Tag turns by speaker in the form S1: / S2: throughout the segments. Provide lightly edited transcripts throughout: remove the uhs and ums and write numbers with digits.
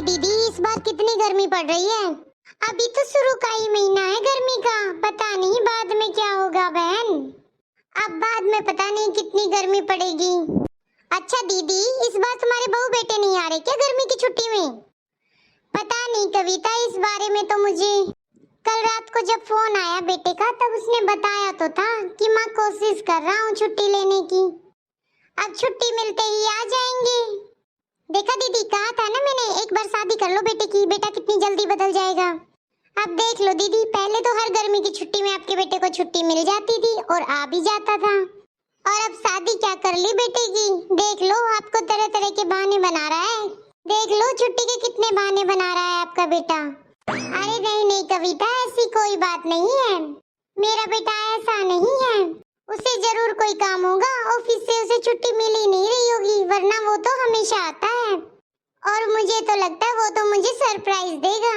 S1: दीदी, इस बार कितनी गर्मी पड़ रही है। अभी तो शुरू का ही महीना है गर्मी का, पता नहीं बाद में क्या होगा बहन। अब बाद में पता नहीं कितनी गर्मी पड़ेगी। अच्छा दीदी, इस बार तुम्हारे बहू बेटे नहीं आ रहे क्या गर्मी की छुट्टी में? पता नहीं कविता, इस बारे में तो मुझे कल रात को जब फोन आया बेटे का तब उसने बताया तो था कि माँ कोशिश कर रहा हूँ छुट्टी लेने की, अब छुट्टी मिलते ही आ जाएंगे। देखा दीदी, कहा था ना मैंने, एक बार शादी कर लो बेटे की, बेटा कितनी जल्दी बदल जाएगा। अब देख लो दीदी, पहले तो हर गर्मी की छुट्टी में आपके बेटे को छुट्टी मिल जाती थी और आ भी जाता था, और अब शादी क्या कर ली बेटे की। देख लो, आपको तरह तरह के बहाने बना रहा है। देख लो छुट्टी के कितने बहाने बना रहा है आपका बेटा। अरे नहीं नहीं कविता, ऐसी कोई बात नहीं है, मेरा बेटा ऐसा नहीं है। उसे जरूर कोई काम होगा, ऑफिस से उसे छुट्टी मिल ही नहीं रही होगी, वरना वो तो हमेशा आता है, और मुझे तो लगता है वो तो मुझे सरप्राइज देगा।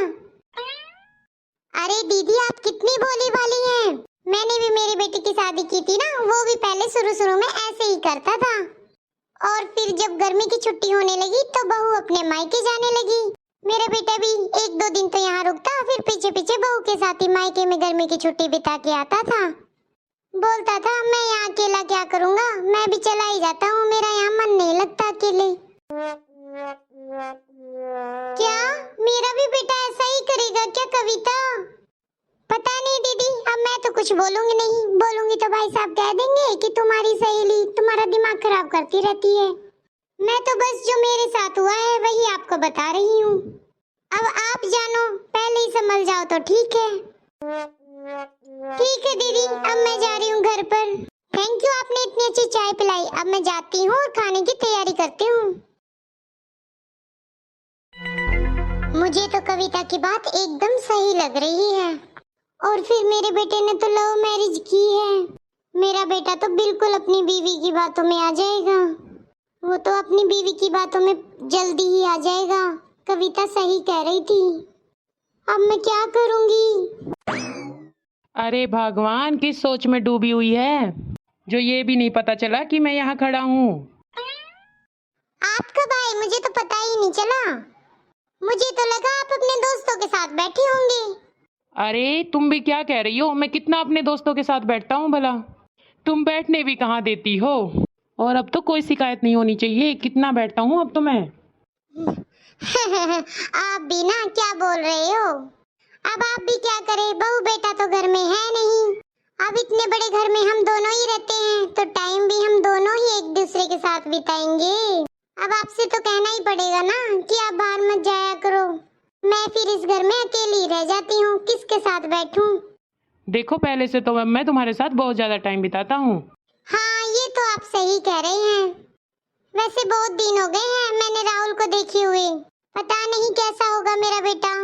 S1: अरे दीदी, आप कितनी भोली भाली हैं। मैंने भी मेरी बेटी की शादी की थी ना, वो भी पहले शुरू में ऐसे ही करता था, और फिर जब गर्मी की छुट्टी होने लगी तो बहू अपने मायके जाने लगी। मेरा बेटा भी एक दो दिन तो यहाँ रुकता, फिर पीछे पीछे बहू के साथ ही मायके में गर्मी की छुट्टी बिता के आता था। बोलता था मैं यहाँ अकेला क्या करूँगा, मैं भी चला ही जाता हूँ, मेरा यहाँ मन नहीं लगता अकेले। क्या मेरा भी बेटा ऐसा ही करेगा क्या कविता? पता नहीं दीदी, अब मैं तो कुछ बोलूंगी नहीं, बोलूंगी तो भाई साहब कह देंगे कि तुम्हारी सहेली तुम्हारा दिमाग खराब करती रहती है। मैं तो बस जो मेरे साथ हुआ है वही आपको बता रही हूँ, अब आप जानो, पहले ही संभल जाओ तो ठीक है। ठीक है दीदी, अब मैं जा रही हूँ घर पर। थैंक यू, आपने इतनी अच्छी चाय पिलाई। अब मैं जाती हूँ और खाने की तैयारी करती हूँ। मुझे तो कविता की बात एकदम सही लग रही है, और फिर मेरे बेटे ने तो लव मैरिज की है। मेरा बेटा तो बिल्कुल अपनी बीवी की बातों में आ जाएगा, वो तो अपनी बीवी की बातों में जल्दी ही आ जाएगा। कविता सही कह रही थी, अब मैं क्या करूंगी?
S2: अरे भगवान, किस सोच में डूबी हुई है जो ये भी नहीं पता चला कि मैं यहाँ खड़ा हूँ।
S1: आप कब आए? मुझे तो पता ही नहीं चला, मुझे तो लगा आप अपने दोस्तों के साथ बैठे होंगे।
S2: अरे तुम भी क्या कह रही हो, मैं कितना अपने दोस्तों के साथ बैठता हूँ भला, तुम बैठने भी कहाँ देती हो। और अब तो कोई शिकायत नहीं होनी चाहिए, कितना बैठता हूँ अब तो मैं।
S1: आप भी ना क्या बोल रहे हो, अब आप भी क्या करें, बहू बेटा तो घर में है नहीं। अब इतने बड़े घर में हम दोनों ही रहते हैं, तो टाइम भी हम दोनों ही एक दूसरे के साथ बिताएंगे। अब आपसे तो कहना ही पड़ेगा ना कि आप बाहर मत जाया करो, मैं फिर इस घर में अकेली रह जाती हूँ, किसके साथ बैठूं?
S2: देखो, पहले से तो मैं तुम्हारे साथ बहुत ज्यादा टाइम बिताता हूँ।
S1: हाँ, ये तो आप सही कह रहे हैं। वैसे बहुत दिन हो गए हैं मैंने राहुल को देखे हुए, पता नहीं कैसा होगा मेरा बेटा,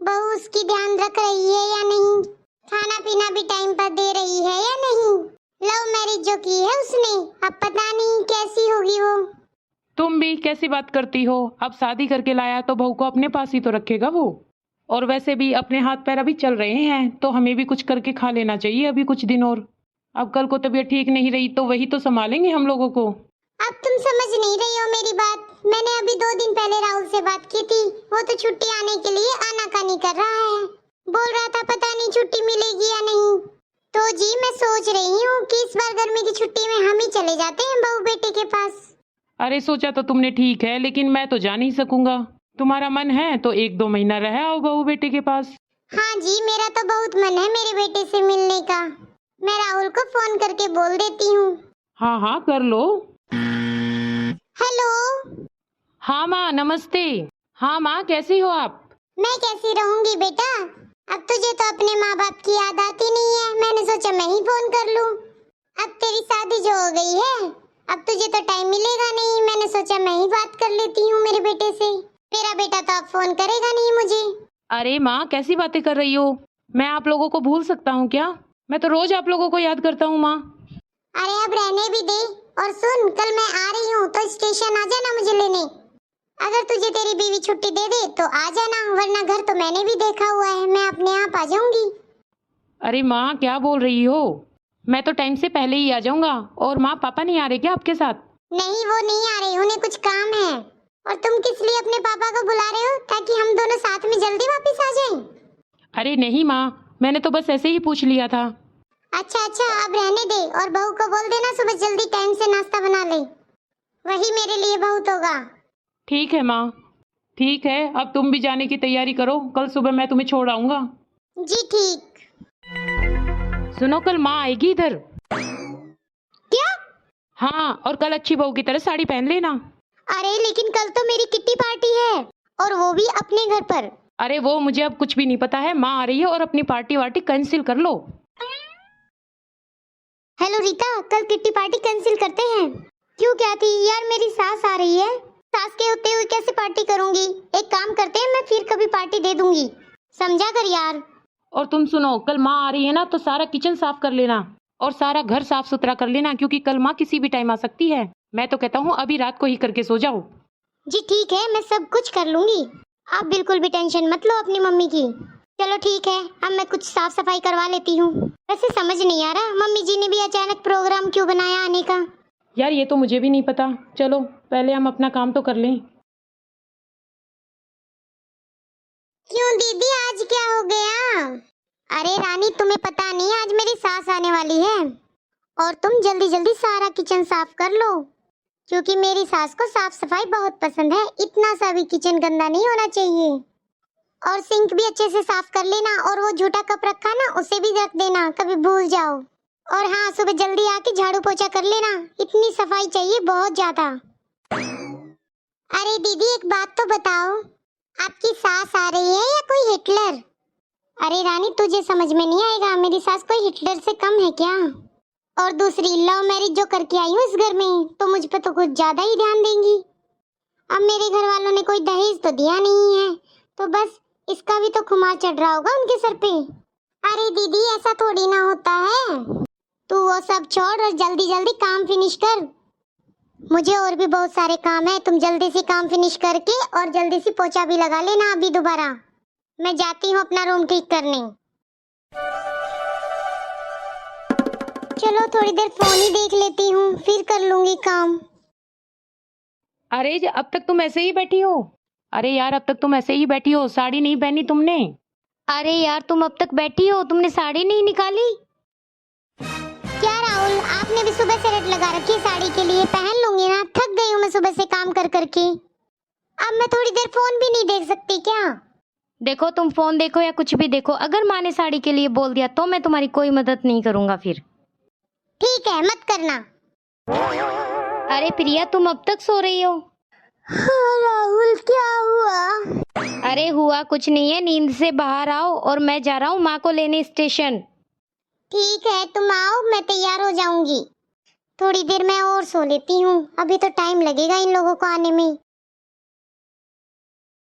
S1: बहू उसकी ध्यान रख रही है या नहीं, खाना पीना भी टाइम पर दे रही है या नहीं। लव मैरिज जो की है उसने, अब पता नहीं कैसी होगी वो।
S2: तुम भी कैसी बात करती हो, अब शादी करके लाया तो बहू को अपने पास ही तो रखेगा वो। और वैसे भी अपने हाथ पैर अभी चल रहे हैं, तो हमें भी कुछ करके खा लेना चाहिए अभी कुछ दिन और। अब कल को तबीयत ठीक नहीं रही तो वही तो संभालेंगे हम लोगों को।
S1: अब तुम समझ नहीं रही हो मेरी बात, मैंने अभी 2 दिन पहले राहुल से बात की थी, वो तो छुट्टी आने के लिए आनाकानी कर रहा है, बोल रहा था पता नहीं छुट्टी मिलेगी या नहीं। तो जी मैं सोच रही हूँ कि इस बार गर्मी की छुट्टी में हम ही चले जाते हैं बहू बेटे के पास।
S2: अरे सोचा तो तुमने ठीक है, लेकिन मैं तो जा नहीं सकूंगा। तुम्हारा मन है तो 1-2 महीना रह आओ बहू बेटे के पास।
S1: हाँ जी, मेरा तो बहुत मन है मेरे बेटे से मिलने का, मैं राहुल को फोन करके बोल देती हूँ।
S2: हाँ हाँ कर लो।
S1: हेलो।
S2: हाँ माँ नमस्ते। हाँ माँ कैसी हो आप?
S1: मैं कैसी रहूंगी बेटा, अब तुझे तो अपने माँ बाप की याद आती नहीं है, मैंने सोचा मैं ही फोन कर लूं। अब तेरी शादी जो हो गई है, अब तुझे तो टाइम मिलेगा नहीं, मैंने सोचा मैं ही बात कर लेती हूँ मेरे बेटे से। मेरा बेटा तो अब फोन करेगा नहीं मुझे।
S2: अरे माँ कैसी बातें कर रही हो, मैं आप लोगों को भूल सकता हूँ क्या? मैं तो रोज आप लोगों को याद करता हूँ माँ।
S1: अरे अब रहने भी दे, और सुन, कल मैं आ रही हूँ तो स्टेशन आ जाना मुझे लेने। अगर तुझे तेरी बीवी छुट्टी दे दे तो आ जाना, वरना घर तो मैंने भी देखा हुआ है, मैं अपने आप आ जाऊंगी।
S2: अरे माँ क्या बोल रही हो, मैं तो टाइम से पहले ही आ जाऊंगा। और माँ पापा नहीं आ रहे क्या आपके साथ?
S1: नहीं, वो नहीं आ रहे, उन्हें कुछ काम है। और तुम किस लिए अपने पापा को बुला रहे हो? ताकि जल्दी वापस आ जाएं?
S2: अरे नहीं माँ, मैंने तो बस ऐसे ही पूछ लिया था।
S1: अच्छा अच्छा, अब रहने दे और बहू को बोल देना सुबह जल्दी टाइम से नाश्ता बना ले, वही मेरे लिए बहुत होगा।
S2: ठीक है माँ, ठीक है, अब तुम भी जाने की तैयारी करो, कल सुबह मैं तुम्हें छोड़ आऊंगा।
S1: जी ठीक।
S2: सुनो, कल माँ आएगी इधर।
S1: क्या?
S2: हाँ, और कल अच्छी बहू की तरह साड़ी पहन लेना।
S1: अरे लेकिन कल तो मेरी किट्टी पार्टी है, और वो भी अपने घर पर।
S2: अरे वो मुझे अब कुछ भी नहीं पता है, माँ आ रही है और अपनी पार्टी वार्टी कैंसिल कर लो।
S1: हेलो रीता, कल किट्टी पार्टी कैंसिल करते हैं। क्यों, क्या थी यार? मेरी सास आ रही है, सास के होते हुए कैसे पार्टी करूंगी? एक काम करते हैं, मैं फिर कभी पार्टी दे दूंगी, समझा कर यार।
S2: और तुम सुनो, कल माँ आ रही है ना, तो सारा किचन साफ कर लेना और सारा घर साफ सुथरा कर लेना, क्योंकि कल माँ किसी भी टाइम आ सकती है। मैं तो कहता हूँ अभी रात को ही करके सो जाओ।
S1: जी ठीक है, मैं सब कुछ कर लूंगी, आप बिल्कुल भी टेंशन मत लो अपनी मम्मी की। चलो ठीक है, अब मैं कुछ साफ सफाई करवा लेती हूँ। वैसे समझ नहीं आ रहा मम्मी जी ने भी अचानक प्रोग्राम क्यों बनाया आने का।
S2: यार ये तो मुझे भी नहीं पता, चलो पहले हम अपना काम तो कर लें।
S1: क्यों दीदी, आज क्या हो गया? अरे रानी, तुम्हें पता नहीं आज मेरी सास आने वाली है, और तुम जल्दी जल्दी सारा किचन साफ कर लो, क्योंकि मेरी सास को साफ सफाई बहुत पसंद है। इतना सा भी किचन गंदा नहीं होना चाहिए। और सिंक भी अच्छे से साफ कर लेना, और वो झूठा कप रखा ना उसे भी रख देना, कभी भूल जाओ। और हाँ, सुबह जल्दी आके झाड़ू पोछा कर लेना, इतनी सफाई चाहिए बहुत ज्यादा। अरे दीदी एक बात तो बताओ, आपकी सास आ रही है या कोई हिटलर? अरे रानी, तुझे समझ में नहीं आएगा, मेरी सास कोई हिटलर से कम है क्या? और दूसरी, लव मैरिज जो करके आई हूँ इस घर में, तो मुझ पे तो कुछ ज्यादा ही ध्यान देंगी। अब मेरे घर वालों ने कोई दहेज तो दिया नहीं है, तो बस इसका भी तो खुमार चढ़ रहा होगा उनके सर पे। अरे दीदी ऐसा थोड़ी ना होता है, तू वो सब छोड़ और जल्दी जल्दी काम फिनिश कर। मुझे और भी बहुत सारे काम है, तुम जल्दी से काम फिनिश करके और जल्दी से पोछा भी लगा लेना अभी दोबारा। मैं जाती हूँ अपना रूम ठीक करने। चलो थोड़ी देर फोन ही देख लेती हूँ, फिर कर लूंगी काम।
S2: अरे अब तक तुम ऐसे ही बैठी हो? अरे यार अब तक तुम ऐसे ही बैठी हो, साड़ी नहीं पहनी तुमने?
S3: अरे यार तुम अब तक बैठी हो, तुमने साड़ी नहीं निकाली?
S1: क्या राहुल, आपने भी सुबह से रट लगा रखी है साड़ी के लिए? पहन लूंगी ना, थक गई हूँ मैं सुबह से काम कर करके। अब मैं थोड़ी देर फोन भी नहीं देख सकती क्या?
S3: देखो, तुम फोन देखो या कुछ भी देखो, अगर माँ ने साड़ी के लिए बोल दिया तो मैं तुम्हारी कोई मदद नहीं करूंगा फिर।
S1: ठीक है, मत करना।
S3: अरे प्रिया, तुम अब तक सो रही हो?
S1: हाँ राहुल, क्या हुआ?
S3: अरे हुआ कुछ नहीं है, नींद से बाहर आओ और मैं जा रहा हूँ माँ को लेने स्टेशन।
S1: ठीक है, तुम आओ, मैं तैयार हो जाऊंगी। थोड़ी देर मैं और सो लेती हूँ, अभी तो टाइम लगेगा इन लोगों को आने में।